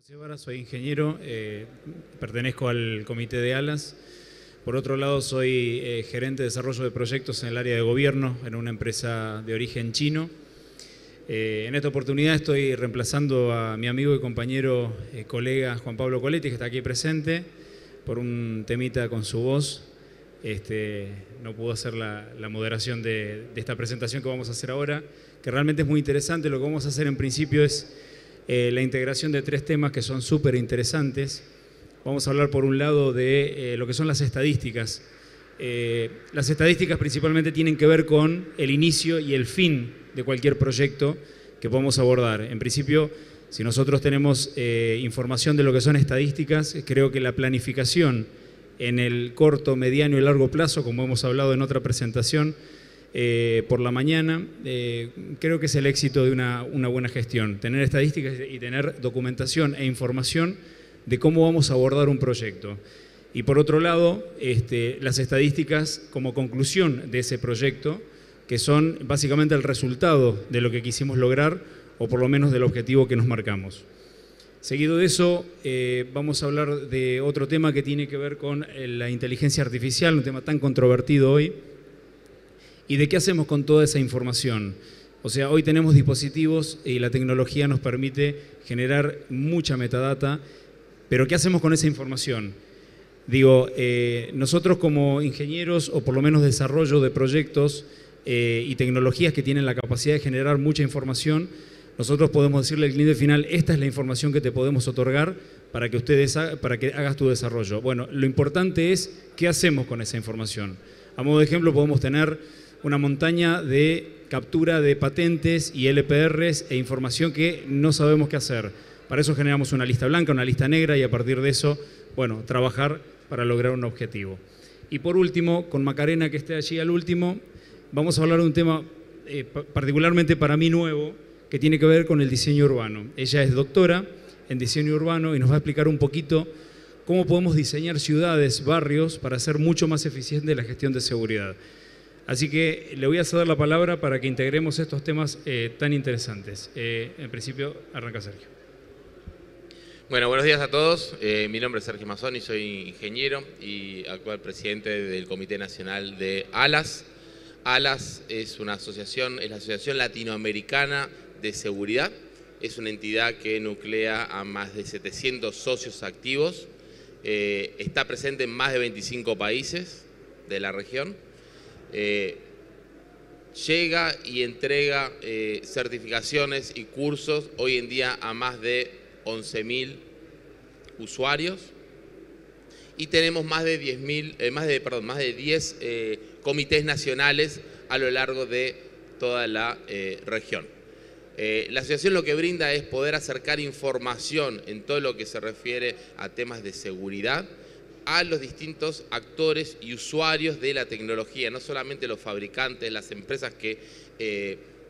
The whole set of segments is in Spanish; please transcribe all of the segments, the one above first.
Sebara, soy ingeniero, pertenezco al comité de ALAS. Por otro lado, soy gerente de desarrollo de proyectos en el área de gobierno en una empresa de origen chino. En esta oportunidad estoy reemplazando a mi amigo y compañero, colega Juan Pablo Coletti, que está aquí presente, por un temita con su voz. No pudo hacer la moderación de esta presentación que vamos a hacer ahora, que realmente es muy interesante. Lo que vamos a hacer en principio es la integración de tres temas que son súper interesantes. Vamos a hablar por un lado de lo que son las estadísticas. Las estadísticas principalmente tienen que ver con el inicio y el fin de cualquier proyecto que podamos abordar. En principio, si nosotros tenemos información de lo que son estadísticas, creo que la planificación en el corto, mediano y largo plazo, como hemos hablado en otra presentación por la mañana, creo que es el éxito de una buena gestión. Tener estadísticas y tener documentación e información de cómo vamos a abordar un proyecto. Y por otro lado, las estadísticas como conclusión de ese proyecto, que son básicamente el resultado de lo que quisimos lograr, o por lo menos del objetivo que nos marcamos. Seguido de eso, vamos a hablar de otro tema que tiene que ver con la inteligencia artificial, un tema tan controvertido hoy, y de qué hacemos con toda esa información. O sea, hoy tenemos dispositivos y la tecnología nos permite generar mucha metadata, pero ¿qué hacemos con esa información? Digo, nosotros como ingenieros, o por lo menos desarrollo de proyectos y tecnologías que tienen la capacidad de generar mucha información, nosotros podemos decirle al cliente final: esta es la información que te podemos otorgar para que hagas tu desarrollo. Bueno, lo importante es qué hacemos con esa información. A modo de ejemplo, podemos tener una montaña de captura de patentes y LPRs e información que no sabemos qué hacer. Para eso generamos una lista blanca, una lista negra, y a partir de eso, bueno, trabajar para lograr un objetivo. Y por último, con Macarena, que esté allí al último, vamos a hablar de un tema particularmente para mí nuevo, que tiene que ver con el diseño urbano. Ella es doctora en diseño urbano y nos va a explicar un poquito cómo podemos diseñar ciudades, barrios, para hacer mucho más eficiente la gestión de seguridad. Así que le voy a ceder la palabra para que integremos estos temas tan interesantes. En principio, arranca Sergio. Bueno, buenos días a todos. Mi nombre es Sergio Mazzoni, soy ingeniero y actual presidente del Comité Nacional de ALAS. ALAS es una asociación, es la Asociación Latinoamericana de Seguridad. Es una entidad que nuclea a más de 700 socios activos. Está presente en más de 25 países de la región. Llega y entrega certificaciones y cursos hoy en día a más de 11.000 usuarios, y tenemos más de 10 comités nacionales a lo largo de toda la región. La asociación lo que brinda es poder acercar información en todo lo que se refiere a temas de seguridad a los distintos actores y usuarios de la tecnología, no solamente los fabricantes, las empresas que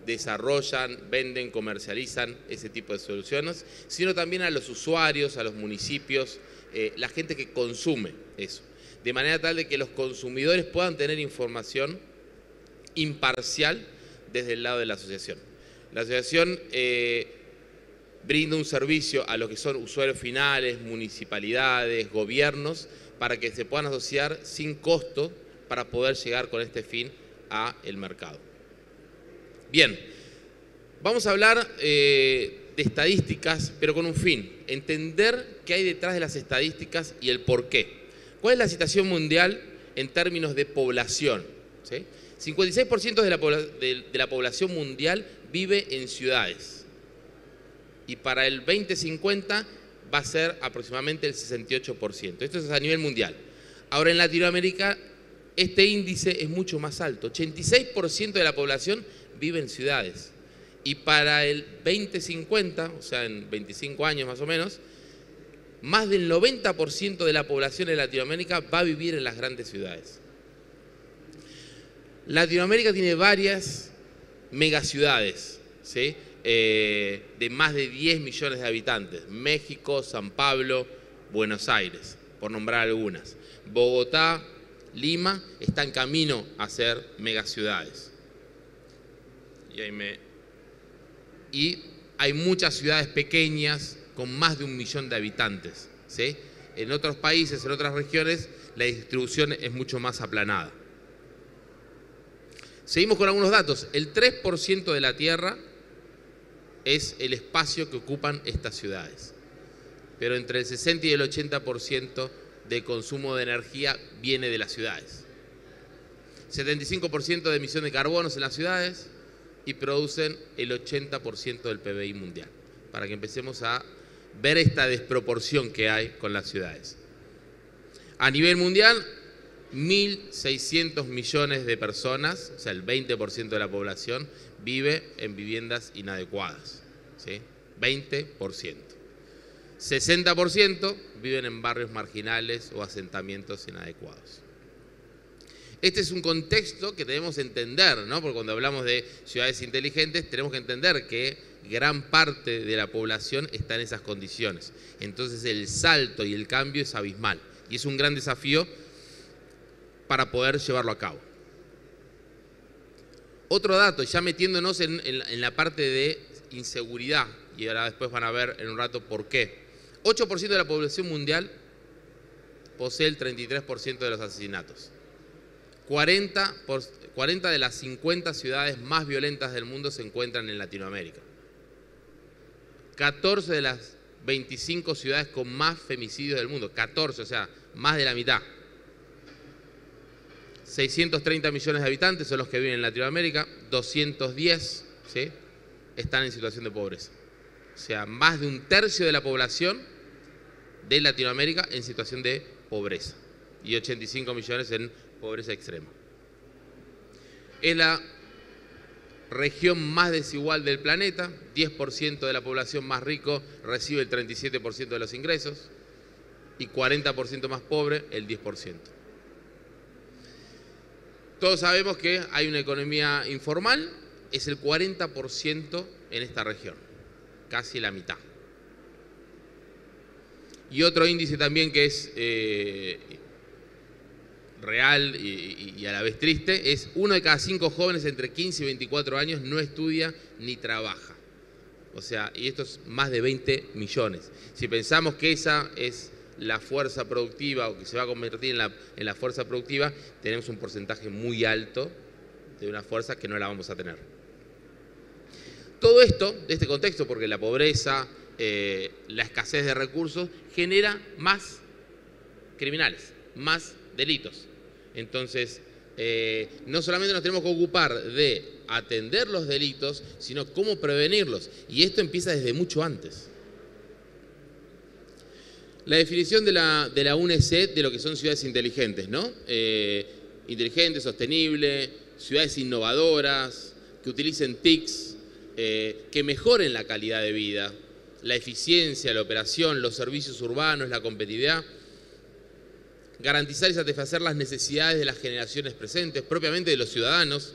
desarrollan, venden, comercializan ese tipo de soluciones, sino también a los usuarios, a los municipios, la gente que consume eso, de manera tal de que los consumidores puedan tener información imparcial desde el lado de la asociación. La asociación brinda un servicio a lo que son usuarios finales, municipalidades, gobiernos, para que se puedan asociar sin costo para poder llegar con este fin al mercado. Bien, vamos a hablar de estadísticas, pero con un fin: entender qué hay detrás de las estadísticas y el por qué. ¿Cuál es la situación mundial en términos de población? ¿Sí? 56% de la población mundial vive en ciudades, y para el 2050 va a ser aproximadamente el 68%. Esto es a nivel mundial. Ahora, en Latinoamérica este índice es mucho más alto. 86% de la población vive en ciudades, y para el 2050, o sea, en 25 años más o menos, más del 90% de la población en Latinoamérica va a vivir en las grandes ciudades. Latinoamérica tiene varias megaciudades, ¿sí? De más de 10 millones de habitantes: México, San Pablo, Buenos Aires, por nombrar algunas. Bogotá, Lima están en camino a ser megaciudades. Y hay muchas ciudades pequeñas con más de 1 millón de habitantes, ¿sí? En otros países, en otras regiones, la distribución es mucho más aplanada. Seguimos con algunos datos. El 3% de la Tierra es el espacio que ocupan estas ciudades. Pero entre el 60 y el 80% de consumo de energía viene de las ciudades. 75% de emisión de carbonos en las ciudades y producen el 80% del PBI mundial. Para que empecemos a ver esta desproporción que hay con las ciudades. A nivel mundial, 1.600 millones de personas, o sea, el 20% de la población, vive en viviendas inadecuadas, ¿sí? 20%. 60% viven en barrios marginales o asentamientos inadecuados. Este es un contexto que debemos entender, ¿no? Porque cuando hablamos de ciudades inteligentes, tenemos que entender que gran parte de la población está en esas condiciones. Entonces el salto y el cambio es abismal. Y es un gran desafío para poder llevarlo a cabo. Otro dato, ya metiéndonos en la parte de inseguridad, y ahora después van a ver en un rato por qué. 8% de la población mundial posee el 33% de los asesinatos. 40 de las 50 ciudades más violentas del mundo se encuentran en Latinoamérica. 14 de las 25 ciudades con más femicidios del mundo. 14, o sea, más de la mitad. 630 millones de habitantes son los que viven en Latinoamérica. 210, ¿sí?, están en situación de pobreza. O sea, más de 1/3 de la población de Latinoamérica en situación de pobreza. Y 85 millones en pobreza extrema. Es la región más desigual del planeta. 10% de la población más rico recibe el 37% de los ingresos y 40% más pobre el 10%. Todos sabemos que hay una economía informal, es el 40% en esta región, casi la mitad. Y otro índice también que es real y a la vez triste, es 1 de cada 5 jóvenes entre 15 y 24 años no estudia ni trabaja. O sea, y esto es más de 20 millones. Si pensamos que esa es la fuerza productiva o que se va a convertir en la fuerza productiva, tenemos un porcentaje muy alto de una fuerza que no la vamos a tener. Todo esto, de este contexto, porque la pobreza, la escasez de recursos, genera más criminales, más delitos. Entonces, no solamente nos tenemos que ocupar de atender los delitos, sino cómo prevenirlos. Y esto empieza desde mucho antes. La definición de la UNECE de lo que son ciudades inteligentes, ¿no? Inteligentes, sostenibles, ciudades innovadoras, que utilicen TICs, que mejoren la calidad de vida, la eficiencia, la operación, los servicios urbanos, la competitividad, garantizar y satisfacer las necesidades de las generaciones presentes, propiamente de los ciudadanos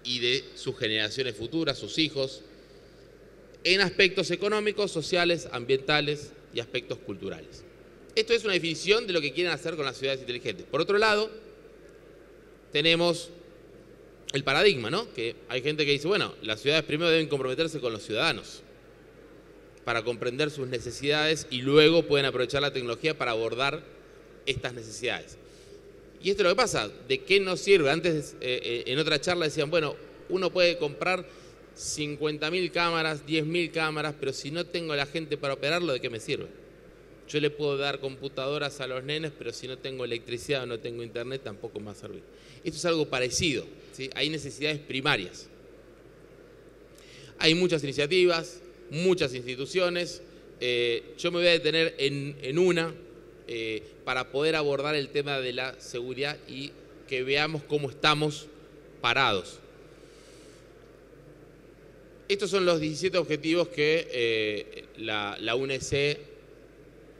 y de sus generaciones futuras, sus hijos, en aspectos económicos, sociales, ambientales y aspectos culturales. Esto es una definición de lo que quieren hacer con las ciudades inteligentes. Por otro lado, tenemos el paradigma, ¿no? Que hay gente que dice, bueno, las ciudades primero deben comprometerse con los ciudadanos para comprender sus necesidades y luego pueden aprovechar la tecnología para abordar estas necesidades. Y esto es lo que pasa, ¿de qué nos sirve? Antes, en otra charla decían, bueno, uno puede comprar 50.000 cámaras, 10.000 cámaras, pero si no tengo la gente para operarlo, ¿de qué me sirve? Yo le puedo dar computadoras a los nenes, pero si no tengo electricidad o no tengo internet, tampoco me va a servir. Esto es algo parecido, ¿sí? Hay necesidades primarias. Hay muchas iniciativas, muchas instituciones. Yo me voy a detener en una para poder abordar el tema de la seguridad y que veamos cómo estamos parados. Estos son los 17 objetivos que la UNECE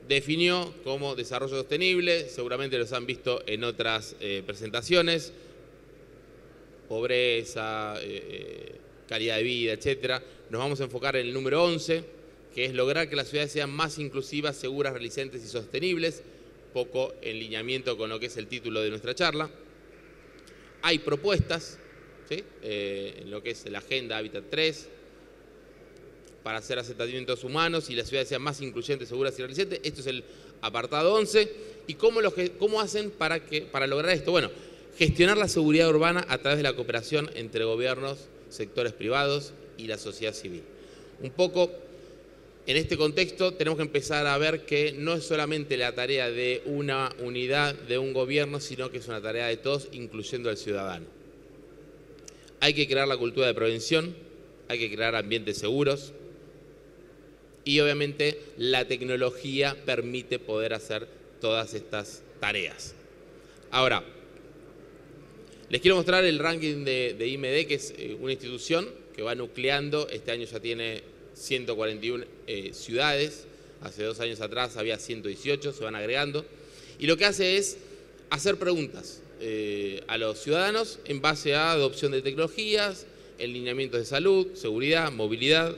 definió como desarrollo sostenible. Seguramente los han visto en otras presentaciones. Pobreza, calidad de vida, etc. Nos vamos a enfocar en el número 11, que es lograr que las ciudades sean más inclusivas, seguras, resilientes y sostenibles. Poco en lineamiento con lo que es el título de nuestra charla. Hay propuestas, ¿sí? En lo que es la Agenda Hábitat 3, para hacer asentamientos humanos y las ciudades sean más incluyentes, seguras y resilientes. Esto es el apartado 11. ¿Y cómo hacen para lograr esto? Bueno, gestionar la seguridad urbana a través de la cooperación entre gobiernos, sectores privados y la sociedad civil. Un poco en este contexto tenemos que empezar a ver que no es solamente la tarea de una unidad, de un gobierno, sino que es una tarea de todos, incluyendo al ciudadano. Hay que crear la cultura de prevención, hay que crear ambientes seguros y obviamente la tecnología permite poder hacer todas estas tareas. Ahora, les quiero mostrar el ranking de IMD, que es una institución que va nucleando. Este año ya tiene 141 ciudades, hace 2 años atrás había 118, se van agregando. Y lo que hace es hacer preguntas a los ciudadanos en base a adopción de tecnologías, en lineamientos de salud, seguridad, movilidad.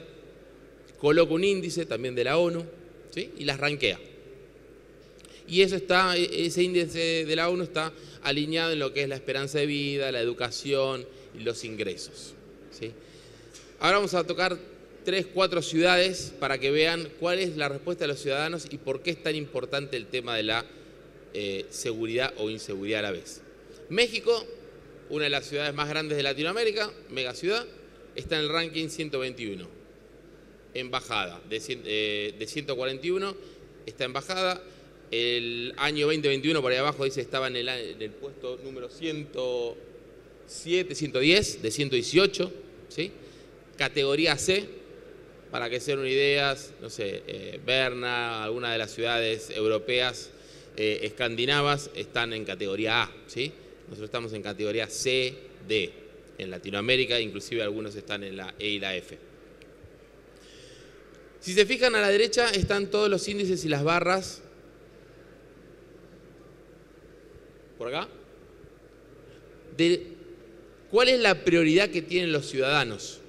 Coloca un índice también de la ONU, ¿sí? Y las rankea. Y ese índice de la ONU está alineado en lo que es la esperanza de vida, la educación y los ingresos, ¿sí? Ahora vamos a tocar 3, 4 ciudades para que vean cuál es la respuesta de los ciudadanos y por qué es tan importante el tema de la seguridad o inseguridad a la vez. México, una de las ciudades más grandes de Latinoamérica, megaciudad, está en el ranking 121, en bajada, de 141 está en bajada. El año 2021, por ahí abajo dice, estaba en el puesto número 107, 110, de 118, ¿sí? Categoría C, para que se den una idea, no sé, Berna, alguna de las ciudades europeas, escandinavas, están en categoría A, ¿sí? Nosotros estamos en categoría C, D, en Latinoamérica, inclusive algunos están en la E y la F. Si se fijan a la derecha están todos los índices y las barras. Por acá. ¿Cuál es la prioridad que tienen los ciudadanos?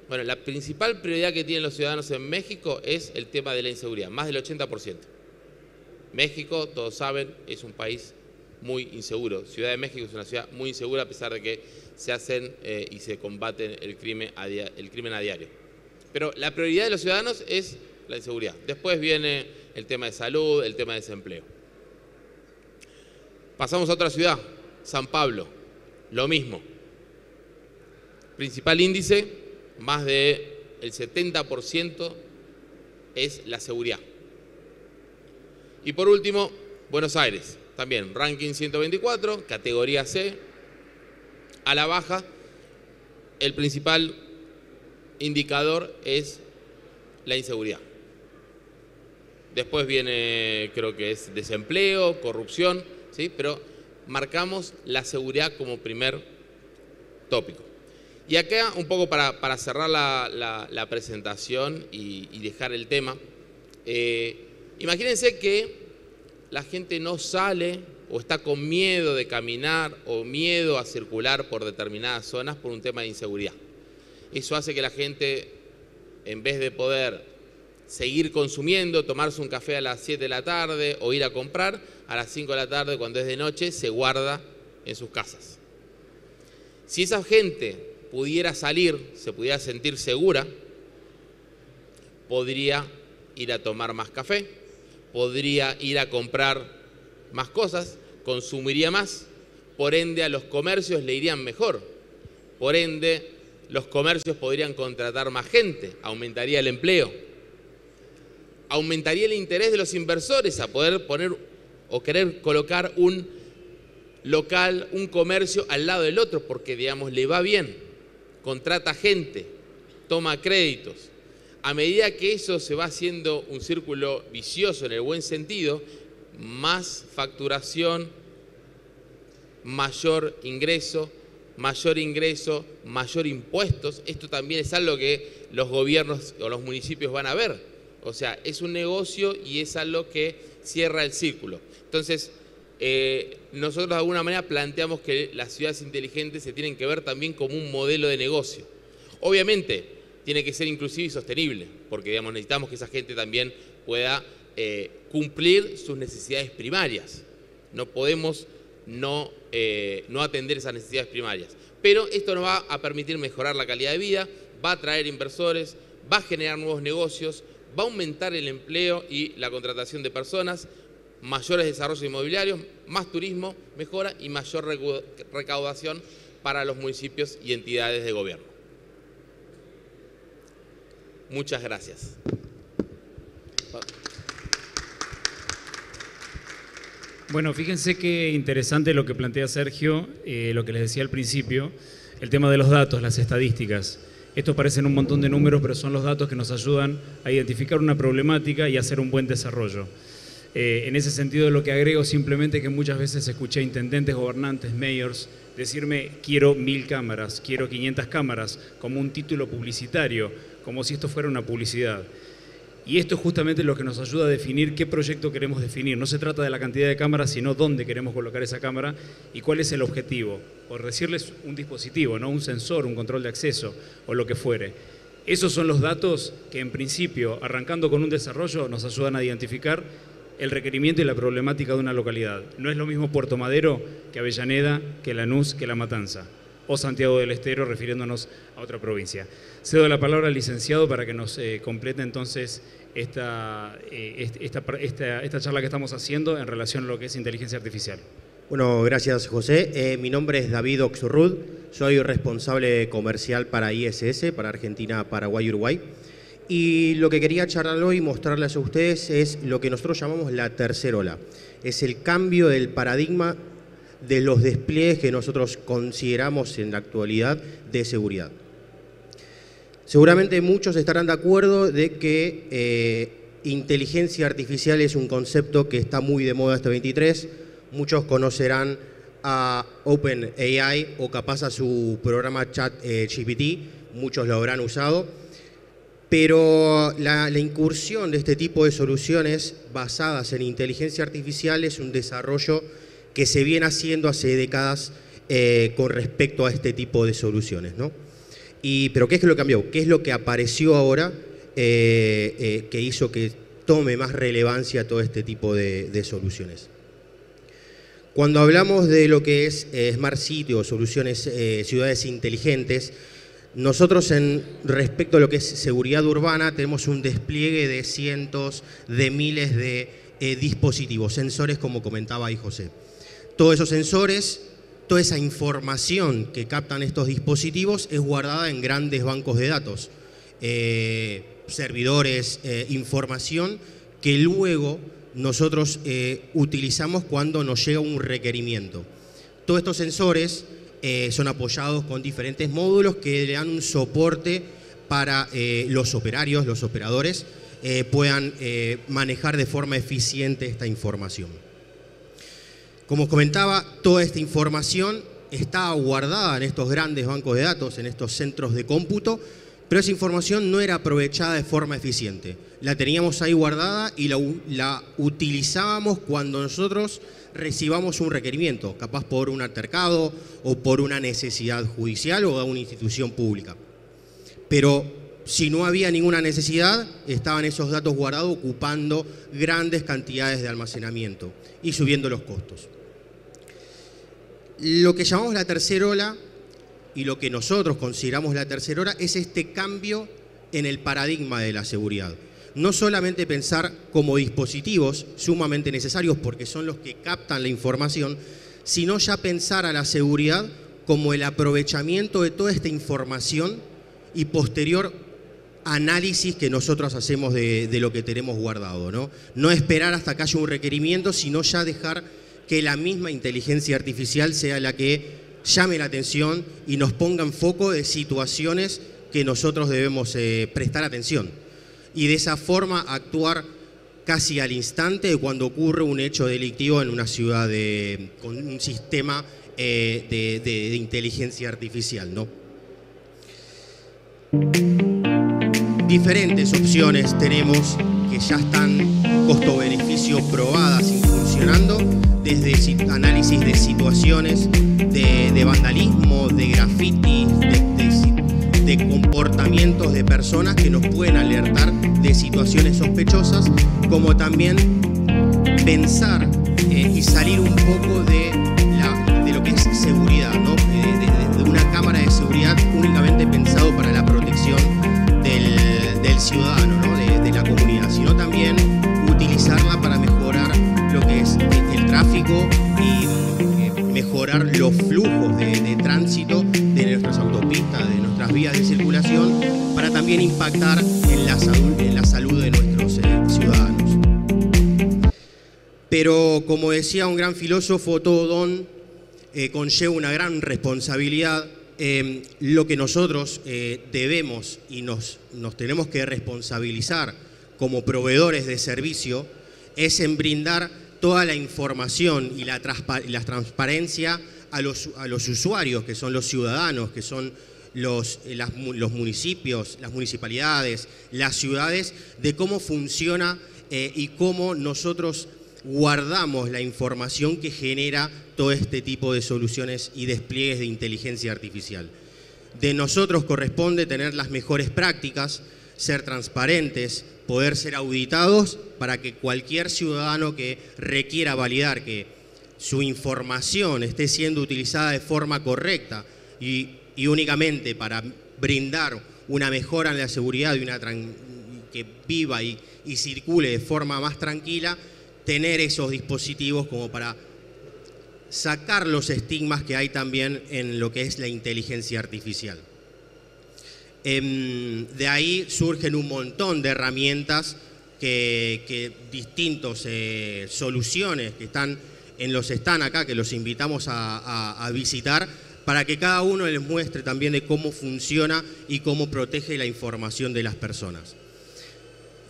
Bueno, la principal prioridad que tienen los ciudadanos en México es el tema de la inseguridad, más del 80%. México, todos saben, es un país muy inseguro. Ciudad de México es una ciudad muy insegura a pesar de que se hacen y se combaten el crimen a diario. Pero la prioridad de los ciudadanos es la inseguridad. Después viene el tema de salud, el tema de desempleo. Pasamos a otra ciudad, San Pablo, lo mismo. Principal índice, más del 70% es la seguridad. Y por último, Buenos Aires, también ranking 124, categoría C, a la baja. El principal indicador es la inseguridad. Después viene, creo que es desempleo, corrupción, ¿sí? Pero marcamos la seguridad como primer tópico. Y acá, un poco para cerrar la presentación y dejar el tema, imagínense que la gente no sale o está con miedo de caminar o miedo a circular por determinadas zonas por un tema de inseguridad. Eso hace que la gente, en vez de poder seguir consumiendo, tomarse un café a las 7 de la tarde o ir a comprar, a las 5 de la tarde, cuando es de noche, se guarda en sus casas. Si esa gente pudiera salir, se pudiera sentir segura, podría ir a tomar más café, podría ir a comprar más cosas, consumiría más, por ende a los comercios le irían mejor, por ende los comercios podrían contratar más gente, aumentaría el empleo, aumentaría el interés de los inversores a poder poner o querer colocar un local, un comercio al lado del otro, porque digamos le va bien, contrata gente, toma créditos. A medida que eso se va haciendo un círculo vicioso en el buen sentido, más facturación, mayor ingreso, mayor impuestos. Esto también es algo que los gobiernos o los municipios van a ver. O sea, es un negocio y es algo que cierra el círculo. Entonces, nosotros de alguna manera planteamos que las ciudades inteligentes se tienen que ver también como un modelo de negocio. Obviamente, tiene que ser inclusivo y sostenible, porque digamos, necesitamos que esa gente también pueda cumplir sus necesidades primarias. No podemos no atender esas necesidades primarias. Pero esto nos va a permitir mejorar la calidad de vida, va a traer inversores, va a generar nuevos negocios, va a aumentar el empleo y la contratación de personas, mayores desarrollos inmobiliarios, más turismo, mejora y mayor recaudación para los municipios y entidades de gobierno. Muchas gracias. Bueno, fíjense qué interesante lo que plantea Sergio, lo que les decía al principio, el tema de los datos, las estadísticas. Estos parecen un montón de números, pero son los datos que nos ayudan a identificar una problemática y hacer un buen desarrollo. En ese sentido, lo que agrego simplemente que muchas veces escuché intendentes, gobernantes, mayors, decirme quiero 1000 cámaras, quiero 500 cámaras, como un título publicitario, como si esto fuera una publicidad. Y esto es justamente lo que nos ayuda a definir qué proyecto queremos definir. No se trata de la cantidad de cámaras, sino dónde queremos colocar esa cámara y cuál es el objetivo. Por decirles un dispositivo, ¿no? Un sensor, un control de acceso o lo que fuere. Esos son los datos que en principio, arrancando con un desarrollo, nos ayudan a identificar el requerimiento y la problemática de una localidad. No es lo mismo Puerto Madero que Avellaneda, que Lanús, que La Matanza, o Santiago del Estero, refiriéndonos a otra provincia. Cedo la palabra al licenciado para que nos complete entonces esta charla que estamos haciendo en relación a lo que es inteligencia artificial. Bueno, gracias José. Mi nombre es David Oxurrud, soy responsable comercial para ISS, para Argentina, Paraguay y Uruguay. Y lo que quería charlar hoy y mostrarles a ustedes es lo que nosotros llamamos la tercera ola. Es el cambio del paradigma de los despliegues que nosotros consideramos en la actualidad de seguridad. Seguramente muchos estarán de acuerdo de que inteligencia artificial es un concepto que está muy de moda este 23. Muchos conocerán a OpenAI o capaz a su programa ChatGPT, muchos lo habrán usado. Pero la incursión de este tipo de soluciones basadas en inteligencia artificial es un desarrollo que se viene haciendo hace décadas con respecto a este tipo de soluciones, ¿no? Pero ¿qué es lo que cambió? ¿Qué es lo que apareció ahora que hizo que tome más relevancia todo este tipo de soluciones? Cuando hablamos de lo que es Smart City o soluciones, ciudades inteligentes, nosotros respecto a lo que es seguridad urbana tenemos un despliegue de cientos de miles de dispositivos, sensores como comentaba ahí José. Todos esos sensores, toda esa información que captan estos dispositivos es guardada en grandes bancos de datos, servidores, información que luego nosotros utilizamos cuando nos llega un requerimiento. Todos estos sensores son apoyados con diferentes módulos que le dan un soporte para los operarios, los operadores, puedan manejar de forma eficiente esta información. Como os comentaba, toda esta información está guardada en estos grandes bancos de datos, en estos centros de cómputo, pero esa información no era aprovechada de forma eficiente. La teníamos ahí guardada y la utilizábamos cuando nosotros recibamos un requerimiento, capaz por un altercado o por una necesidad judicial o de una institución pública. Pero si no había ninguna necesidad, estaban esos datos guardados ocupando grandes cantidades de almacenamiento y subiendo los costos. Lo que llamamos la tercera ola y lo que nosotros consideramos la tercera ola es este cambio en el paradigma de la seguridad. No solamente pensar como dispositivos sumamente necesarios porque son los que captan la información, sino ya pensar a la seguridad como el aprovechamiento de toda esta información y posterior análisis que nosotros hacemos de lo que tenemos guardado, ¿no? No esperar hasta que haya un requerimiento, sino ya dejar que la misma inteligencia artificial sea la que llame la atención y nos ponga en foco de situaciones que nosotros debemos prestar atención. Y de esa forma actuar casi al instante de cuando ocurre un hecho delictivo en una ciudad con un sistema de inteligencia artificial, ¿no? Diferentes opciones tenemos que ya están costo-beneficio probadas y funcionando, desde análisis de situaciones de vandalismo, de graffiti, de comportamientos de personas que nos pueden alertar de situaciones sospechosas, como también pensar y salir un poco de lo que es seguridad, ¿no? De una cámara de seguridad únicamente pensado para la protección del del ciudadano, ¿no? de la comunidad, sino también utilizarla para mejorar lo que es el tráfico y mejorar los flujos de tránsito de nuestras autopistas, de nuestras vías de circulación, para también impactar en la salud de nuestros ciudadanos. Pero como decía un gran filósofo, todo don conlleva una gran responsabilidad. Lo que nosotros debemos y nos tenemos que responsabilizar como proveedores de servicio es en brindar toda la información y la transparencia a los usuarios, que son los ciudadanos, que son los municipios, las municipalidades, las ciudades, de cómo funciona y cómo nosotros guardamos la información que genera todo este tipo de soluciones y despliegues de inteligencia artificial. De nosotros corresponde tener las mejores prácticas, ser transparentes, poder ser auditados para que cualquier ciudadano que requiera validar que su información esté siendo utilizada de forma correcta y únicamente para brindar una mejora en la seguridad y que viva y circule de forma más tranquila, tener esos dispositivos como para sacar los estigmas que hay también en lo que es la inteligencia artificial. De ahí surgen un montón de herramientas que distintas soluciones que están acá, que los invitamos a visitar, para que cada uno les muestre también de cómo funciona y cómo protege la información de las personas.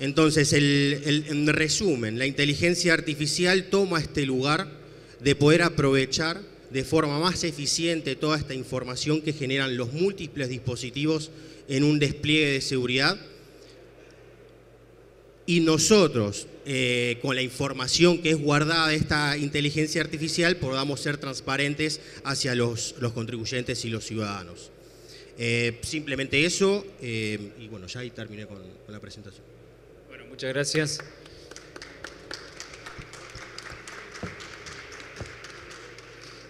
Entonces, en resumen, la inteligencia artificial toma este lugar de poder aprovechar de forma más eficiente toda esta información que generan los múltiples dispositivos en un despliegue de seguridad. Y nosotros, con la información que es guardada de esta inteligencia artificial, podamos ser transparentes hacia los contribuyentes y los ciudadanos. Simplemente eso, y bueno, ya ahí terminé con la presentación. Bueno, muchas gracias.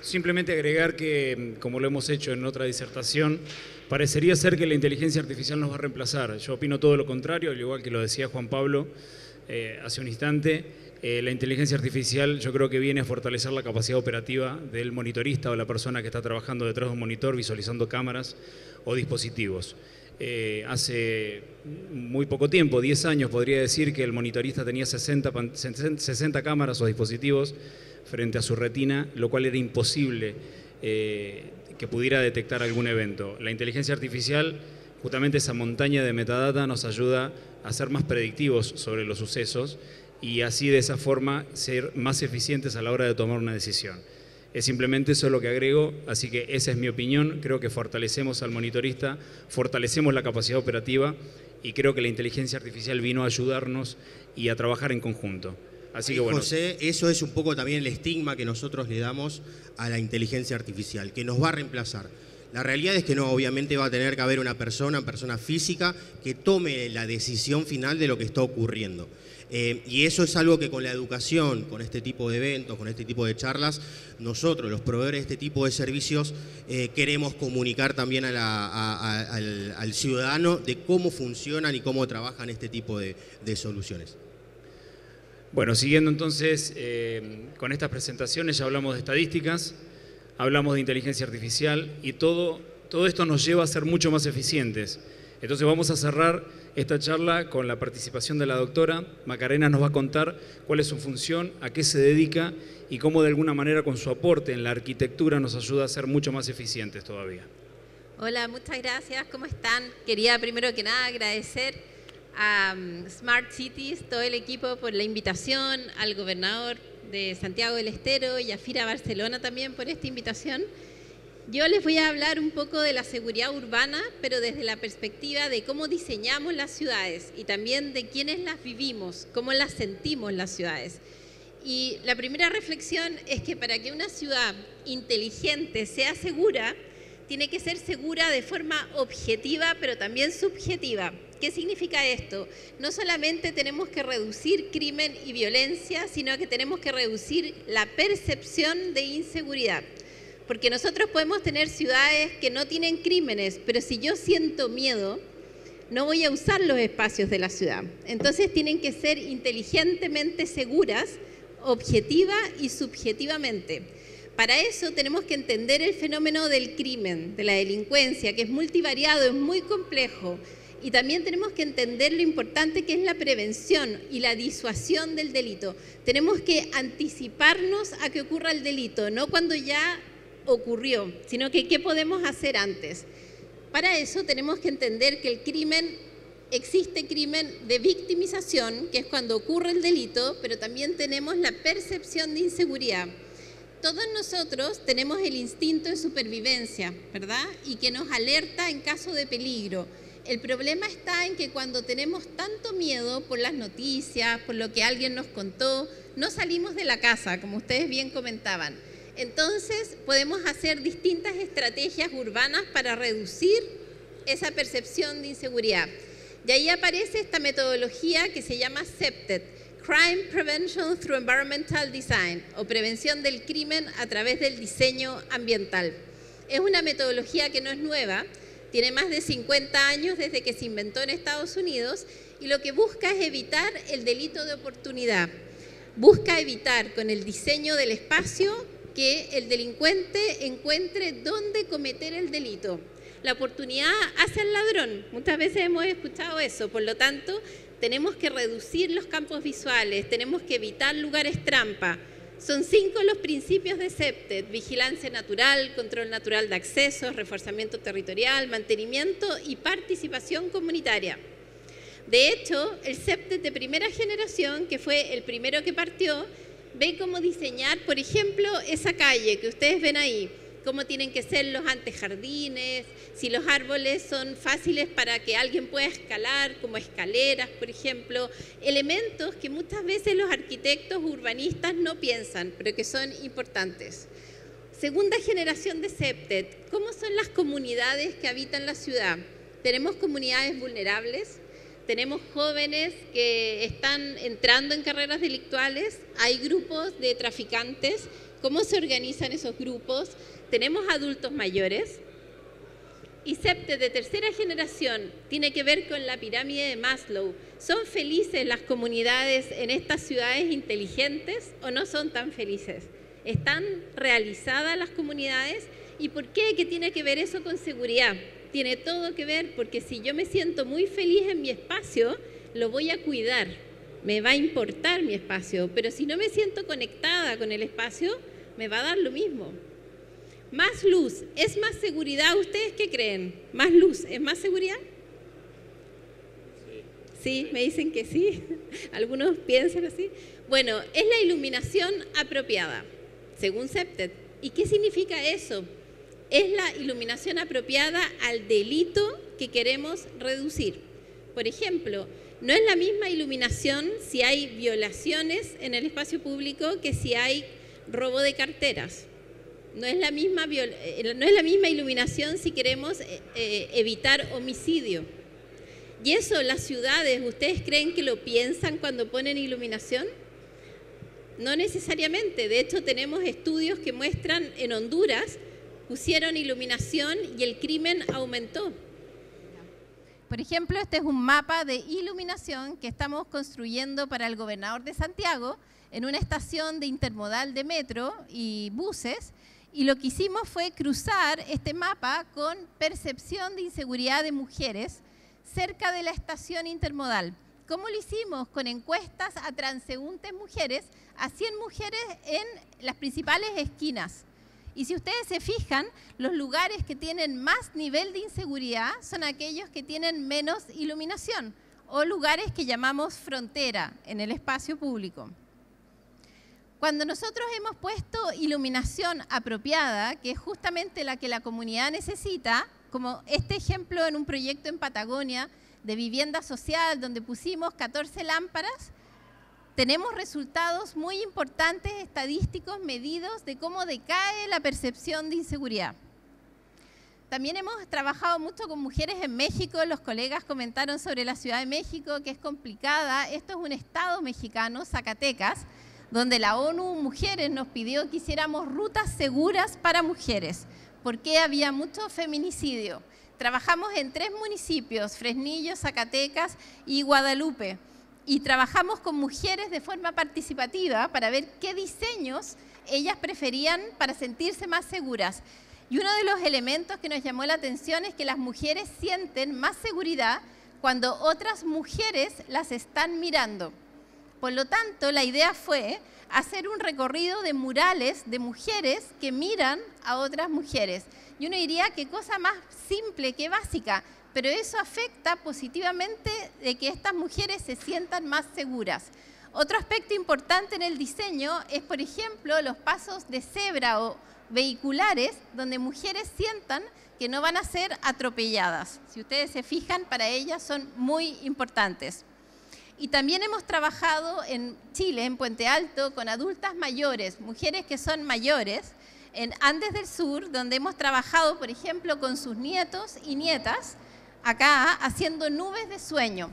Simplemente agregar que, como lo hemos hecho en otra disertación, parecería ser que la inteligencia artificial nos va a reemplazar. Yo opino todo lo contrario, al igual que lo decía Juan Pablo hace un instante. La inteligencia artificial yo creo que viene a fortalecer la capacidad operativa del monitorista o la persona que está trabajando detrás de un monitor visualizando cámaras o dispositivos. Hace muy poco tiempo, 10 años, podría decir que el monitorista tenía 60 cámaras o dispositivos frente a su retina, lo cual era imposible que pudiera detectar algún evento. La inteligencia artificial, justamente esa montaña de metadata, nos ayuda a ser más predictivos sobre los sucesos y así de esa forma ser más eficientes a la hora de tomar una decisión. Es simplemente eso lo que agrego, así que esa es mi opinión. Creo que fortalecemos al monitorista, fortalecemos la capacidad operativa y creo que la inteligencia artificial vino a ayudarnos y a trabajar en conjunto. Así que bueno. José, eso es un poco también el estigma que nosotros le damos a la inteligencia artificial, que nos va a reemplazar. La realidad es que no, obviamente va a tener que haber una persona física que tome la decisión final de lo que está ocurriendo. Y eso es algo que con la educación, con este tipo de eventos, con este tipo de charlas, nosotros, los proveedores de este tipo de servicios, queremos comunicar también al ciudadano de cómo funcionan y cómo trabajan este tipo de soluciones. Bueno, siguiendo entonces con estas presentaciones, ya hablamos de estadísticas, hablamos de inteligencia artificial y todo esto nos lleva a ser mucho más eficientes. Entonces vamos a cerrar esta charla con la participación de la doctora. Macarena nos va a contar cuál es su función, a qué se dedica y cómo de alguna manera con su aporte en la arquitectura nos ayuda a ser mucho más eficientes todavía. Hola, muchas gracias. ¿Cómo están? Quería primero que nada agradecer a Smart Cities, todo el equipo, por la invitación, al gobernador de Santiago del Estero y a FIRA Barcelona también por esta invitación. Yo les voy a hablar un poco de la seguridad urbana, pero desde la perspectiva de cómo diseñamos las ciudades y también de quiénes las vivimos, cómo las sentimos las ciudades. Y la primera reflexión es que para que una ciudad inteligente sea segura, tiene que ser segura de forma objetiva, pero también subjetiva. ¿Qué significa esto? No solamente tenemos que reducir crimen y violencia, sino que tenemos que reducir la percepción de inseguridad. Porque nosotros podemos tener ciudades que no tienen crímenes, pero si yo siento miedo, no voy a usar los espacios de la ciudad. Entonces tienen que ser inteligentemente seguras, objetiva y subjetivamente. Para eso tenemos que entender el fenómeno del crimen, de la delincuencia, que es multivariado, es muy complejo. Y también tenemos que entender lo importante que es la prevención y la disuasión del delito. Tenemos que anticiparnos a que ocurra el delito, no cuando ya ocurrió, sino que qué podemos hacer antes. Para eso tenemos que entender que el crimen, existe crimen de victimización, que es cuando ocurre el delito, pero también tenemos la percepción de inseguridad. Todos nosotros tenemos el instinto de supervivencia, ¿verdad? Y que nos alerta en caso de peligro. El problema está en que cuando tenemos tanto miedo por las noticias, por lo que alguien nos contó, no salimos de la casa, como ustedes bien comentaban. Entonces, podemos hacer distintas estrategias urbanas para reducir esa percepción de inseguridad. Y ahí aparece esta metodología que se llama CEPTED, Crime Prevention Through Environmental Design, o prevención del crimen a través del diseño ambiental. Es una metodología que no es nueva, tiene más de 50 años desde que se inventó en Estados Unidos y lo que busca es evitar el delito de oportunidad. Busca evitar con el diseño del espacio que el delincuente encuentre dónde cometer el delito. La oportunidad hace al ladrón, muchas veces hemos escuchado eso, por lo tanto tenemos que reducir los campos visuales, tenemos que evitar lugares trampa. Son 5 los principios de CEPTED: vigilancia natural, control natural de accesos, reforzamiento territorial, mantenimiento y participación comunitaria. De hecho, el CEPTED de primera generación, que fue el primero que partió, ve cómo diseñar, por ejemplo, esa calle que ustedes ven ahí, cómo tienen que ser los antejardines, si los árboles son fáciles para que alguien pueda escalar, como escaleras, por ejemplo, elementos que muchas veces los arquitectos urbanistas no piensan, pero que son importantes. Segunda generación de CEPTED, ¿cómo son las comunidades que habitan la ciudad? Tenemos comunidades vulnerables, tenemos jóvenes que están entrando en carreras delictuales, hay grupos de traficantes, ¿cómo se organizan esos grupos? Tenemos adultos mayores. Y CEPTED de tercera generación tiene que ver con la pirámide de Maslow. ¿Son felices las comunidades en estas ciudades inteligentes o no son tan felices? ¿Están realizadas las comunidades? ¿Y por qué? ¿Qué tiene que ver eso con seguridad? Tiene todo que ver porque si yo me siento muy feliz en mi espacio, lo voy a cuidar, me va a importar mi espacio, pero si no me siento conectada con el espacio, me va a dar lo mismo. Más luz, ¿es más seguridad? ¿Ustedes qué creen? ¿Más luz es más seguridad? Sí, me dicen que sí, algunos piensan así. Bueno, es la iluminación apropiada, según CEPTED. ¿Y qué significa eso? Es la iluminación apropiada al delito que queremos reducir. Por ejemplo, no es la misma iluminación si hay violaciones en el espacio público que si hay robo de carteras. No es la misma iluminación si queremos evitar homicidio. Y eso, las ciudades, ¿ustedes creen que lo piensan cuando ponen iluminación? No necesariamente. De hecho, tenemos estudios que muestran en Honduras pusieron iluminación y el crimen aumentó. Por ejemplo, este es un mapa de iluminación que estamos construyendo para el gobernador de Santiago en una estación de intermodal de metro y buses, y lo que hicimos fue cruzar este mapa con percepción de inseguridad de mujeres cerca de la estación intermodal. ¿Cómo lo hicimos? Con encuestas a transeúntes mujeres, a 100 mujeres en las principales esquinas. Y si ustedes se fijan, los lugares que tienen más nivel de inseguridad son aquellos que tienen menos iluminación o lugares que llamamos frontera en el espacio público. Cuando nosotros hemos puesto iluminación apropiada, que es justamente la que la comunidad necesita, como este ejemplo en un proyecto en Patagonia de vivienda social donde pusimos 14 lámparas, tenemos resultados muy importantes estadísticos medidos de cómo decae la percepción de inseguridad. También hemos trabajado mucho con mujeres en México, los colegas comentaron sobre la Ciudad de México, que es complicada. Esto es un estado mexicano, Zacatecas, donde la ONU Mujeres nos pidió que hiciéramos rutas seguras para mujeres, porque había mucho feminicidio. trabajamos en 3 municipios, Fresnillo, Zacatecas y Guadalupe. Y trabajamos con mujeres de forma participativa para ver qué diseños ellas preferían para sentirse más seguras. Y uno de los elementos que nos llamó la atención es que las mujeres sienten más seguridad cuando otras mujeres las están mirando. Por lo tanto, la idea fue hacer un recorrido de murales de mujeres que miran a otras mujeres. Y uno diría, qué cosa más simple, qué básica, pero eso afecta positivamente de que estas mujeres se sientan más seguras. Otro aspecto importante en el diseño es, por ejemplo, los pasos de cebra o vehiculares, donde mujeres sientan que no van a ser atropelladas. Si ustedes se fijan, para ellas son muy importantes. Y también hemos trabajado en Chile, en Puente Alto, con adultas mayores, mujeres que son mayores, en Andes del Sur, donde hemos trabajado, por ejemplo, con sus nietos y nietas, acá haciendo nubes de sueño.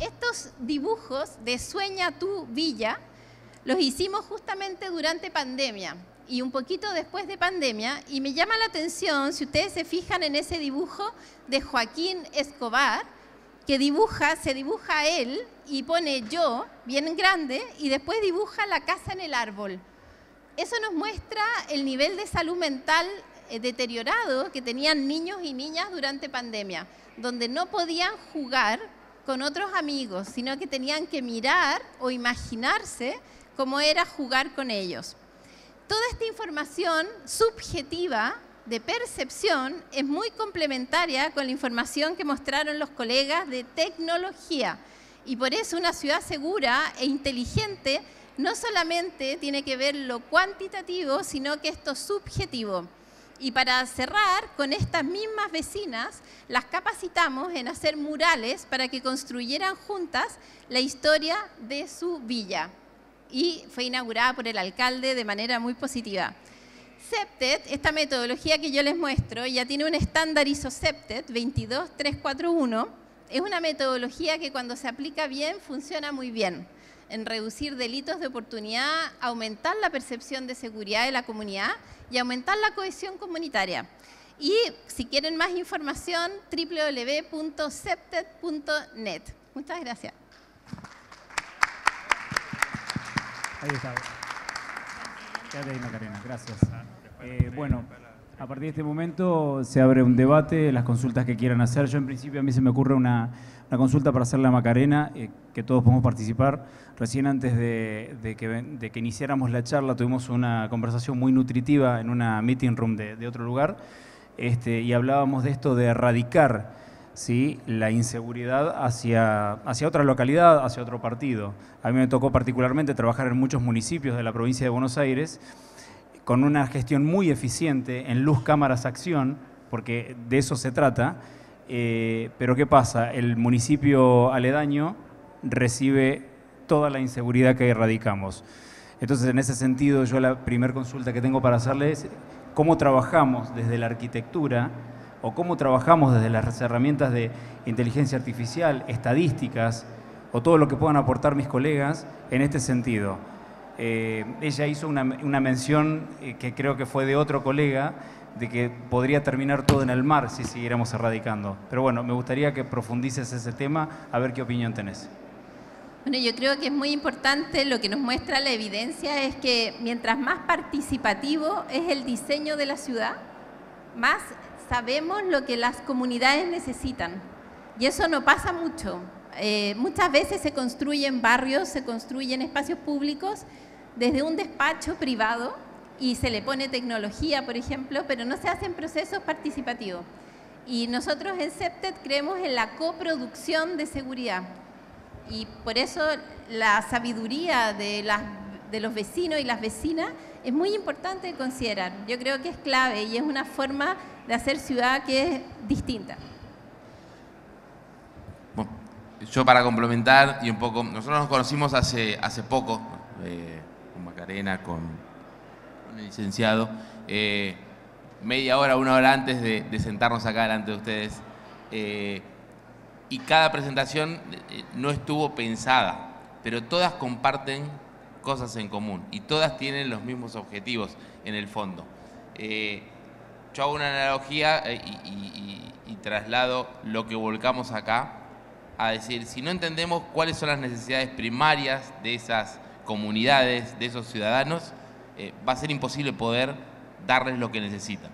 Estos dibujos de Sueña tu Villa los hicimos justamente durante pandemia y un poquito después de pandemia, y me llama la atención, si ustedes se fijan en ese dibujo de Joaquín Escobar, que se dibuja a él y pone yo, bien grande, y después dibuja la casa en el árbol. Eso nos muestra el nivel de salud mental deteriorado que tenían niños y niñas durante pandemia, donde no podían jugar con otros amigos, sino que tenían que mirar o imaginarse cómo era jugar con ellos. Toda esta información subjetiva de percepción es muy complementaria con la información que mostraron los colegas de tecnología, y por eso una ciudad segura e inteligente no solamente tiene que ver lo cuantitativo, sino que esto subjetivo. Y para cerrar, con estas mismas vecinas, las capacitamos en hacer murales para que construyeran juntas la historia de su villa. Y fue inaugurada por el alcalde de manera muy positiva. CEPTED, esta metodología que yo les muestro, ya tiene un estándar ISO CEPTED 22341. Es una metodología que cuando se aplica bien, funciona muy bien en reducir delitos de oportunidad, aumentar la percepción de seguridad de la comunidad y aumentar la cohesión comunitaria. Y si quieren más información, www.cepted.net. Muchas gracias. Ahí está. Quédate ahí, Macarena. Gracias. Bueno, a partir de este momento se abre un debate, las consultas que quieran hacer. Yo en principio a mí se me ocurre una consulta para hacerle a Macarena, que todos podemos participar. Recién antes de que iniciáramos la charla tuvimos una conversación muy nutritiva en una meeting room de otro lugar, y hablábamos de esto de erradicar, ¿sí?, la inseguridad hacia otra localidad, hacia otro partido. A mí me tocó particularmente trabajar en muchos municipios de la provincia de Buenos Aires con una gestión muy eficiente en luz, cámaras, acción, porque de eso se trata. Pero ¿qué pasa? El municipio aledaño recibe toda la inseguridad que erradicamos. Entonces, en ese sentido, yo la primera consulta que tengo para hacerle es cómo trabajamos desde la arquitectura o cómo trabajamos desde las herramientas de inteligencia artificial, estadísticas o todo lo que puedan aportar mis colegas en este sentido. Ella hizo una mención que creo que fue de otro colega, de que podría terminar todo en el mar si siguiéramos erradicando. Pero bueno, me gustaría que profundices ese tema, a ver qué opinión tenés. Bueno, yo creo que es muy importante, lo que nos muestra la evidencia es que mientras más participativo es el diseño de la ciudad, más sabemos lo que las comunidades necesitan. Y eso no pasa mucho. Muchas veces se construyen barrios, se construyen espacios públicos desde un despacho privado y se le pone tecnología, por ejemplo, pero no se hacen procesos participativos. Y nosotros en CEPTED creemos en la coproducción de seguridad. Y por eso la sabiduría de los vecinos y las vecinas es muy importante de considerar. Yo creo que es clave y es una forma de hacer ciudad que es distinta. Bueno, yo para complementar y un poco, nosotros nos conocimos hace poco, con Macarena, con el licenciado, media hora, una hora antes de sentarnos acá delante de ustedes, y cada presentación no estuvo pensada, pero todas comparten cosas en común y todas tienen los mismos objetivos en el fondo. yo hago una analogía y traslado lo que volcamos acá a decir, si no entendemos cuáles son las necesidades primarias de esas comunidades, de esos ciudadanos, va a ser imposible poder darles lo que necesitan.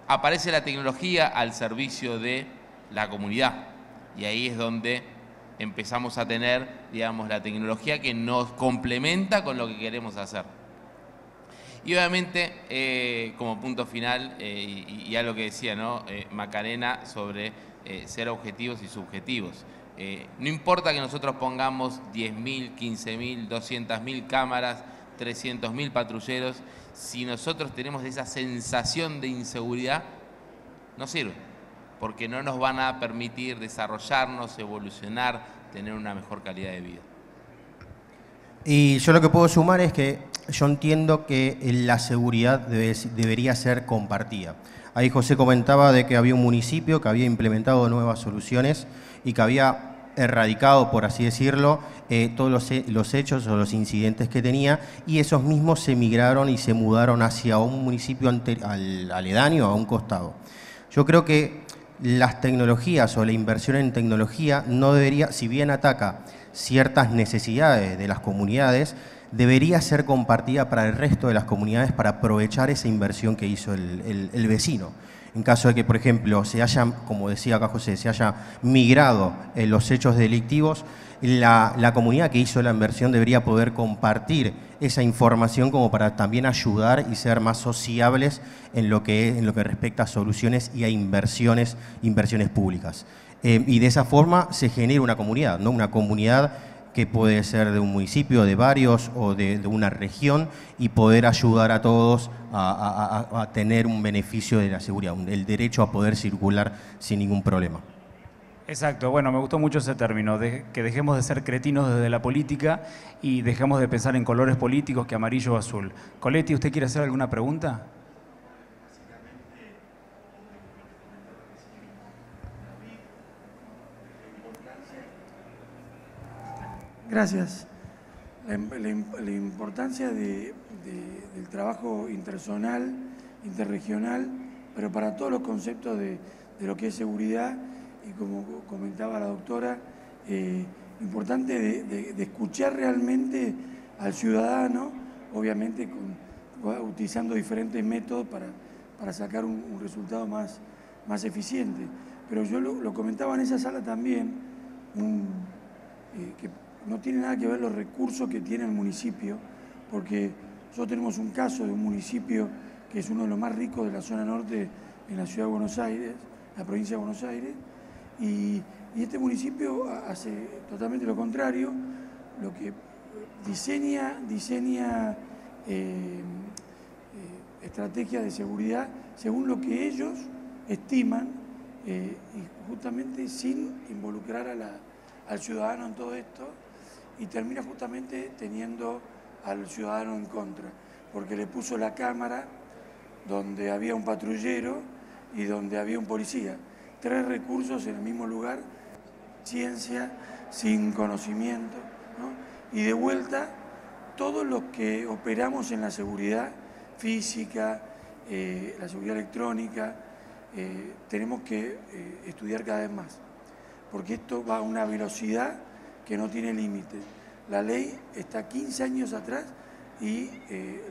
Aparece la tecnología al servicio de la comunidad y ahí es donde empezamos a tener, digamos, la tecnología que nos complementa con lo que queremos hacer. Y obviamente, como punto final, y algo que decía, ¿no? Macarena sobre ser objetivos y subjetivos. No importa que nosotros pongamos 10.000, 15.000, 200.000 cámaras, 300.000 patrulleros, si nosotros tenemos esa sensación de inseguridad, no sirve, porque no nos van a permitir desarrollarnos, evolucionar, tener una mejor calidad de vida. Y yo lo que puedo sumar es que yo entiendo que la seguridad debería ser compartida. Ahí José comentaba de que había un municipio que había implementado nuevas soluciones y que había erradicado, por así decirlo, todos los hechos o los incidentes que tenía, y esos mismos se migraron y se mudaron hacia un municipio aledaño, a un costado. Yo creo que las tecnologías o la inversión en tecnología no debería, si bien ataca ciertas necesidades de las comunidades, debería ser compartida para el resto de las comunidades para aprovechar esa inversión que hizo el vecino. En caso de que, por ejemplo, se haya, como decía acá José, se haya migrado los hechos delictivos, la comunidad que hizo la inversión debería poder compartir esa información como para también ayudar y ser más sociables en lo que respecta a soluciones y a inversiones públicas. Y de esa forma se genera una comunidad, ¿no? Una comunidad que puede ser de un municipio, de varios o de una región, y poder ayudar a todos a tener un beneficio de la seguridad, el derecho a poder circular sin ningún problema. Exacto, bueno, me gustó mucho ese término, que dejemos de ser cretinos desde la política y dejemos de pensar en colores políticos que amarillo o azul. Coletti, ¿usted quiere hacer alguna pregunta? Gracias. La importancia del trabajo interzonal, interregional, pero para todos los conceptos de lo que es seguridad, y como comentaba la doctora, importante de escuchar realmente al ciudadano, obviamente utilizando diferentes métodos para sacar un resultado más eficiente. Pero yo lo comentaba en esa sala también, que no tiene nada que ver los recursos que tiene el municipio, porque nosotros tenemos un caso de un municipio que es uno de los más ricos de la zona norte en la ciudad de Buenos Aires, la provincia de Buenos Aires, y este municipio hace totalmente lo contrario, lo que diseña estrategias de seguridad según lo que ellos estiman, y justamente sin involucrar al ciudadano en todo esto, y termina justamente teniendo al ciudadano en contra, porque le puso la cámara donde había un patrullero y donde había un policía. 3 recursos en el mismo lugar, ciencia, sin conocimiento, ¿no? Y de vuelta, todos los que operamos en la seguridad física, la seguridad electrónica, tenemos que estudiar cada vez más, porque esto va a una velocidad que no tiene límites. La ley está 15 años atrás y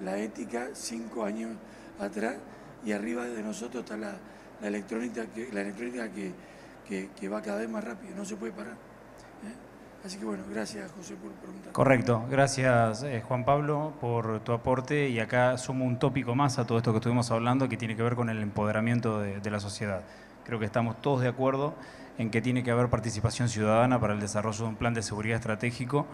la ética 5 años atrás, y arriba de nosotros está la electrónica que va cada vez más rápido, no se puede parar. Así que bueno, gracias José por preguntar. Correcto, gracias Juan Pablo por tu aporte, y acá sumo un tópico más a todo esto que estuvimos hablando, que tiene que ver con el empoderamiento de la sociedad. Creo que estamos todos de acuerdo en que tiene que haber participación ciudadana para el desarrollo de un plan de seguridad estratégico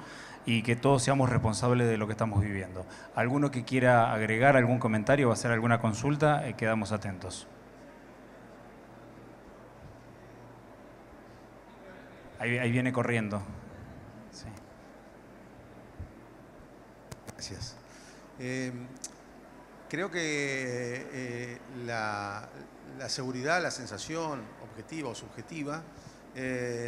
y que todos seamos responsables de lo que estamos viviendo. ¿Alguno que quiera agregar algún comentario o hacer alguna consulta? Quedamos atentos. Ahí viene corriendo. Sí. Gracias. Creo que la seguridad, la sensación objetiva o subjetiva,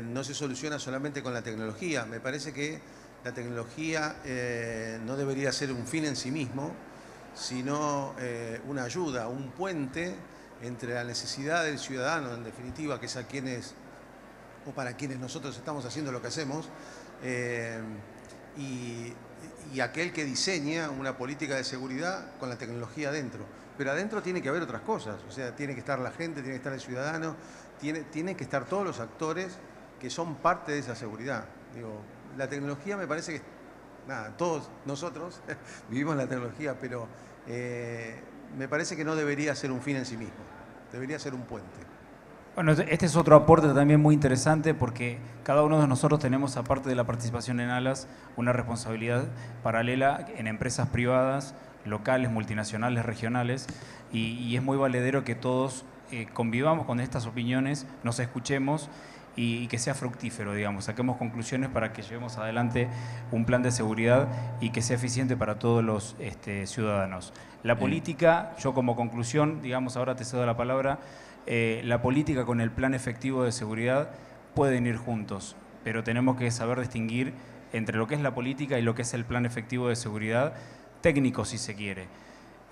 no se soluciona solamente con la tecnología. Me parece que la tecnología no debería ser un fin en sí mismo, sino una ayuda, un puente entre la necesidad del ciudadano, en definitiva, que es a quienes, o para quienes nosotros estamos haciendo lo que hacemos, y aquel que diseña una política de seguridad con la tecnología adentro. Pero adentro tiene que haber otras cosas, o sea, tiene que estar la gente, tiene que estar el ciudadano, tienen que estar todos los actores que son parte de esa seguridad. Digo, la tecnología me parece que, nada, todos nosotros vivimos la tecnología, pero me parece que no debería ser un fin en sí mismo, debería ser un puente. Bueno, este es otro aporte también muy interesante porque cada uno de nosotros tenemos, aparte de la participación en ALAS, una responsabilidad paralela en empresas privadas, locales, multinacionales, regionales, y es muy valedero que todos convivamos con estas opiniones, nos escuchemos y que sea fructífero, digamos, saquemos conclusiones para que llevemos adelante un plan de seguridad y que sea eficiente para todos los ciudadanos. La política, yo como conclusión, digamos, ahora te cedo la palabra, la política con el plan efectivo de seguridad pueden ir juntos, pero tenemos que saber distinguir entre lo que es la política y lo que es el plan efectivo de seguridad, técnico si se quiere.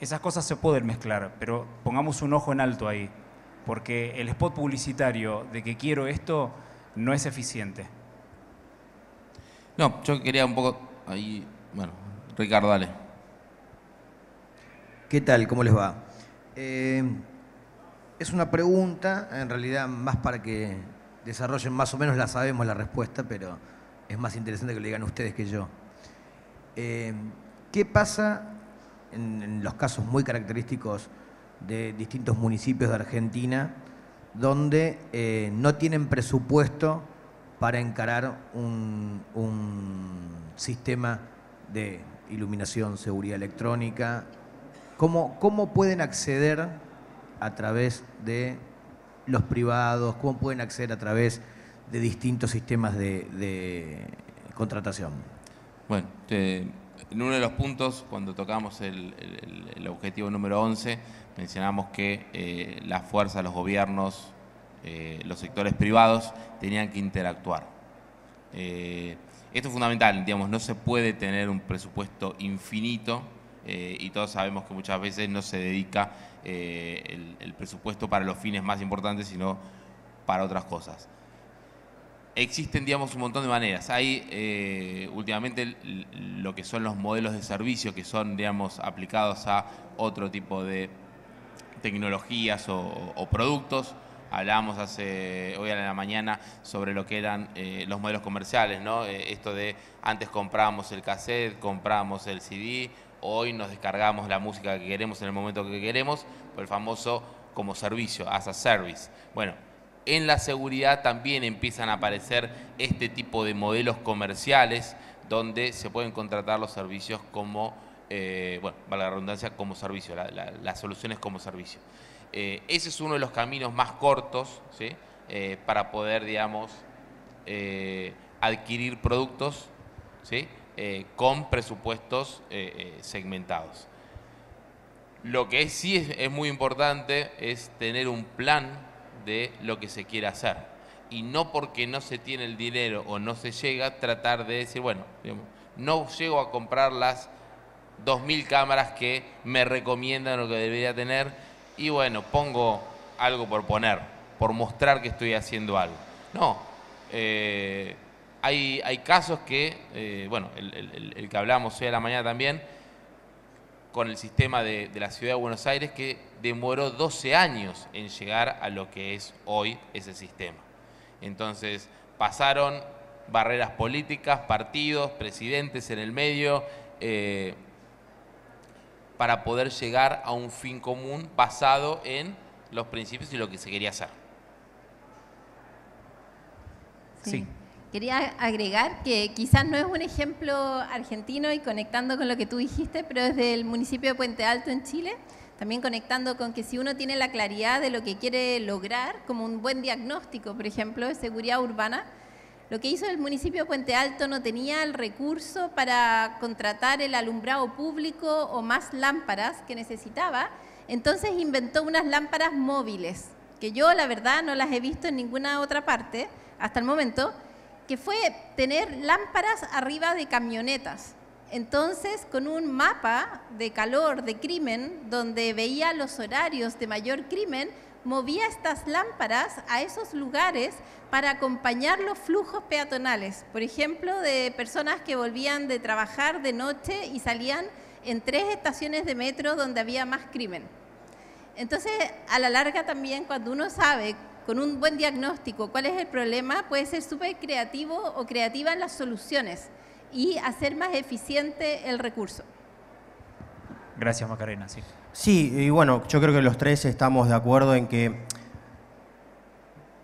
Esas cosas se pueden mezclar, pero pongamos un ojo en alto ahí, porque el spot publicitario de que quiero esto no es eficiente. No, yo quería un poco ahí, bueno, Ricardo, dale. ¿Qué tal? ¿Cómo les va? Es una pregunta, en realidad más para que desarrollen, más o menos la sabemos la respuesta, pero es más interesante que lo digan ustedes que yo. ¿Qué pasa en los casos muy característicos de distintos municipios de Argentina donde no tienen presupuesto para encarar un sistema de iluminación, seguridad electrónica? ¿Cómo pueden acceder a través de los privados? ¿Cómo pueden acceder a través de distintos sistemas de contratación? Bueno, en uno de los puntos, cuando tocamos el objetivo número 11, mencionamos que las fuerzas, los gobiernos, los sectores privados tenían que interactuar. Esto es fundamental, digamos, no se puede tener un presupuesto infinito y todos sabemos que muchas veces no se dedica el presupuesto para los fines más importantes, sino para otras cosas. Existen, digamos, un montón de maneras. Hay últimamente lo que son los modelos de servicio que son, digamos, aplicados a otro tipo de tecnologías o productos. Hablábamos hoy a la mañana sobre lo que eran los modelos comerciales, ¿no? Esto de antes comprábamos el cassette, comprábamos el CD, hoy nos descargamos la música que queremos en el momento que queremos, por el famoso como servicio, as a service. Bueno, en la seguridad también empiezan a aparecer este tipo de modelos comerciales donde se pueden contratar los servicios como, bueno, valga la redundancia, como servicio, las soluciones como servicio. Ese es uno de los caminos más cortos, ¿sí? Para poder, digamos, adquirir productos, ¿sí? Con presupuestos segmentados. Lo que sí es muy importante es tener un plan de lo que se quiere hacer y no porque no se tiene el dinero o no se llega, tratar de decir, bueno, digamos, no llego a comprar las 2000 cámaras que me recomiendan o que debería tener y bueno, pongo algo por poner, por mostrar que estoy haciendo algo. No, hay casos que, bueno, el que hablamos hoy a la mañana también, con el sistema de la Ciudad de Buenos Aires, que demoró 12 años en llegar a lo que es hoy ese sistema. Entonces, pasaron barreras políticas, partidos, presidentes en el medio, para poder llegar a un fin común basado en los principios y lo que se quería hacer. Sí. Quería agregar que quizás no es un ejemplo argentino y conectando con lo que tú dijiste, pero es del municipio de Puente Alto en Chile, también conectando con que si uno tiene la claridad de lo que quiere lograr, como un buen diagnóstico, por ejemplo, de seguridad urbana, lo que hizo el municipio de Puente Alto no tenía el recurso para contratar el alumbrado público o más lámparas que necesitaba, entonces inventó unas lámparas móviles, que yo la verdad no las he visto en ninguna otra parte hasta el momento, que fue tener lámparas arriba de camionetas. Entonces, con un mapa de calor, de crimen, donde veía los horarios de mayor crimen, movía estas lámparas a esos lugares para acompañar los flujos peatonales. Por ejemplo, de personas que volvían de trabajar de noche y salían en 3 estaciones de metro donde había más crimen. Entonces, a la larga también, cuando uno sabe con un buen diagnóstico cuál es el problema, puede ser súper creativo o creativa en las soluciones y hacer más eficiente el recurso. Gracias, Macarena. Sí. Sí, y bueno, yo creo que los tres estamos de acuerdo en que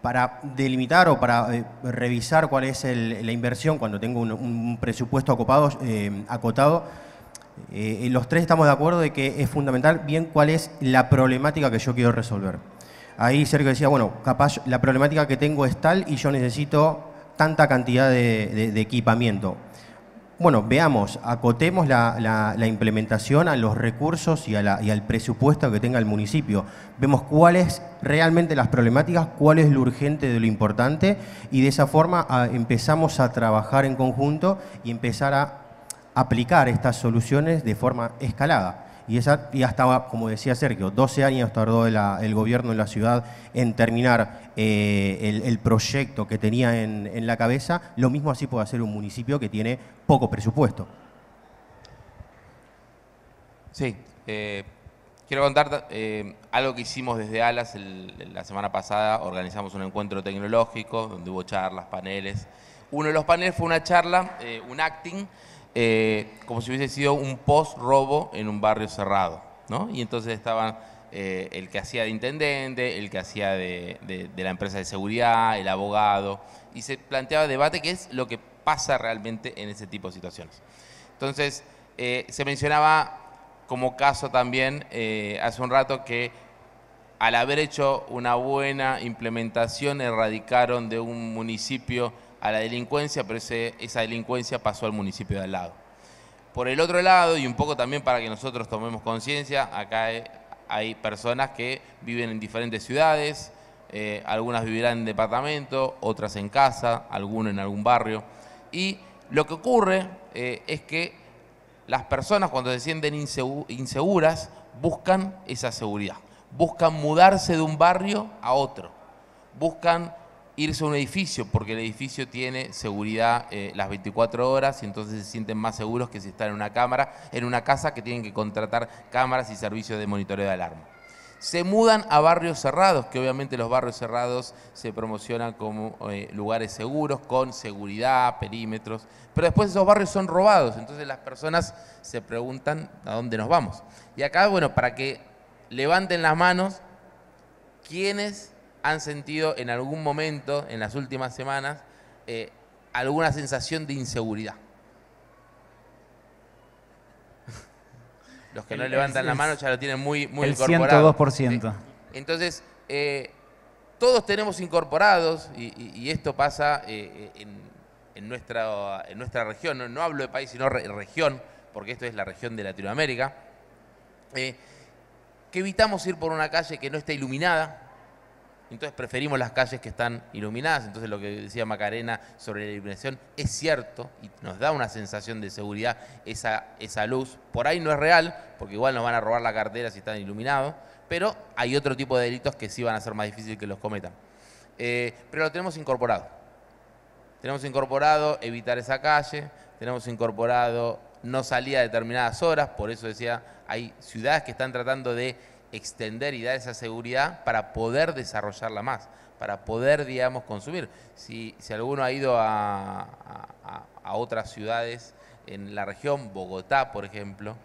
para delimitar o para revisar cuál es la inversión cuando tengo un presupuesto acotado, los tres estamos de acuerdo de que es fundamental bien cuál es la problemática que yo quiero resolver. Ahí Sergio decía, bueno, capaz la problemática que tengo es tal y yo necesito tanta cantidad de equipamiento. Bueno, veamos, acotemos la implementación a los recursos y al presupuesto que tenga el municipio. Vemos cuáles realmente las problemáticas, cuál es lo urgente de lo importante y de esa forma empezamos a trabajar en conjunto y empezar a aplicar estas soluciones de forma escalada. Y hasta, como decía Sergio, 12 años tardó el gobierno en la ciudad en terminar el proyecto que tenía en la cabeza. Lo mismo así puede hacer un municipio que tiene poco presupuesto. Sí, quiero contar algo que hicimos desde ALAS la semana pasada. Organizamos un encuentro tecnológico donde hubo charlas, paneles. Uno de los paneles fue una charla, un acting, como si hubiese sido un post-robo en un barrio cerrado, ¿no? Y entonces estaban el que hacía de intendente, el que hacía de la empresa de seguridad, el abogado, y se planteaba debate qué es lo que pasa realmente en ese tipo de situaciones. Entonces, se mencionaba como caso también hace un rato que al haber hecho una buena implementación erradicaron de un municipio a la delincuencia, pero esa delincuencia pasó al municipio de al lado. Por el otro lado, y un poco también para que nosotros tomemos conciencia, acá hay personas que viven en diferentes ciudades, algunas vivirán en departamento, otras en casa, algunas en algún barrio. Y lo que ocurre es que las personas cuando se sienten inseguras buscan esa seguridad, buscan mudarse de un barrio a otro, buscan irse a un edificio porque el edificio tiene seguridad las 24 horas y entonces se sienten más seguros que si están en una casa que tienen que contratar cámaras y servicios de monitoreo de alarma. Se mudan a barrios cerrados, que obviamente los barrios cerrados se promocionan como lugares seguros, con seguridad, perímetros, pero después esos barrios son robados, entonces las personas se preguntan a dónde nos vamos. Y acá, bueno, para que levanten las manos, ¿quiénes han sentido en algún momento, en las últimas semanas, alguna sensación de inseguridad? Los que no levantan la mano ya lo tienen muy incorporado. 102%. Entonces, todos tenemos incorporados, y esto pasa en nuestra región, no hablo de país, sino región, porque esto es la región de Latinoamérica, que evitamos ir por una calle que no esté iluminada. Entonces preferimos las calles que están iluminadas. Entonces lo que decía Macarena sobre la iluminación es cierto y nos da una sensación de seguridad esa luz. Por ahí no es real, porque igual nos van a robar la cartera si están iluminados, pero hay otro tipo de delitos que sí van a ser más difíciles que los cometan. Pero lo tenemos incorporado. Tenemos incorporado evitar esa calle, tenemos incorporado no salir a determinadas horas, por eso decía, hay ciudades que están tratando de extender y dar esa seguridad para poder desarrollarla más, para poder, digamos, consumir. Si alguno ha ido a otras ciudades en la región, Bogotá, por ejemplo,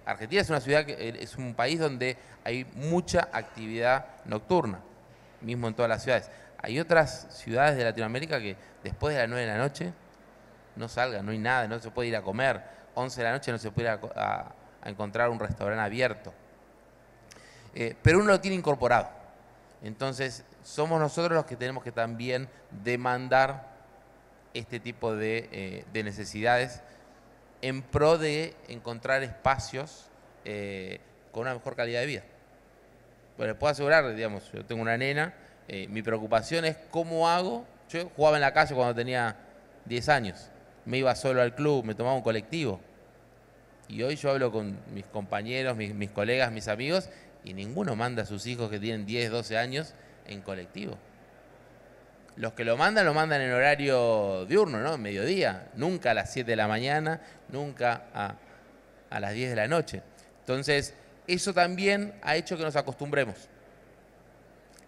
Argentina es una ciudad, es un país donde hay mucha actividad nocturna, mismo en todas las ciudades. Hay otras ciudades de Latinoamérica que después de las 9 de la noche no salgan, no hay nada, no se puede ir a comer, 11 de la noche no se puede ir a encontrar un restaurante abierto. Pero uno lo tiene incorporado. Entonces, somos nosotros los que tenemos que también demandar este tipo de necesidades en pro de encontrar espacios con una mejor calidad de vida. Bueno, les puedo asegurar, digamos, yo tengo una nena, mi preocupación es cómo hago. Yo jugaba en la calle cuando tenía 10 años. me iba solo al club, me tomaba un colectivo. Y hoy yo hablo con mis compañeros, mis colegas, mis amigos, y ninguno manda a sus hijos que tienen 10, 12 años en colectivo. Los que lo mandan en horario diurno, ¿no? Mediodía. Nunca a las 7 de la mañana, nunca a las 10 de la noche. Entonces, eso también ha hecho que nos acostumbremos.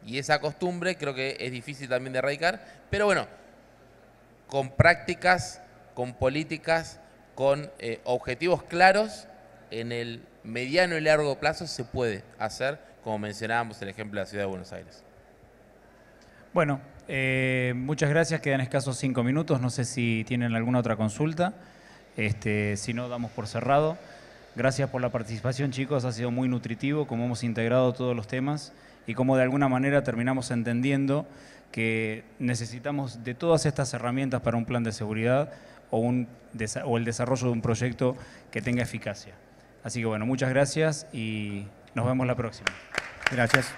Y esa costumbre creo que es difícil también de erradicar, pero bueno, con prácticas, con políticas, con objetivos claros, en el mediano y largo plazo se puede hacer, como mencionábamos el ejemplo de la Ciudad de Buenos Aires. Bueno, muchas gracias. Quedan escasos 5 minutos. No sé si tienen alguna otra consulta. Si no, damos por cerrado. Gracias por la participación, chicos. Ha sido muy nutritivo cómo hemos integrado todos los temas y cómo de alguna manera terminamos entendiendo que necesitamos de todas estas herramientas para un plan de seguridad o el desarrollo de un proyecto que tenga eficacia. Así que bueno, muchas gracias y nos vemos la próxima. Gracias.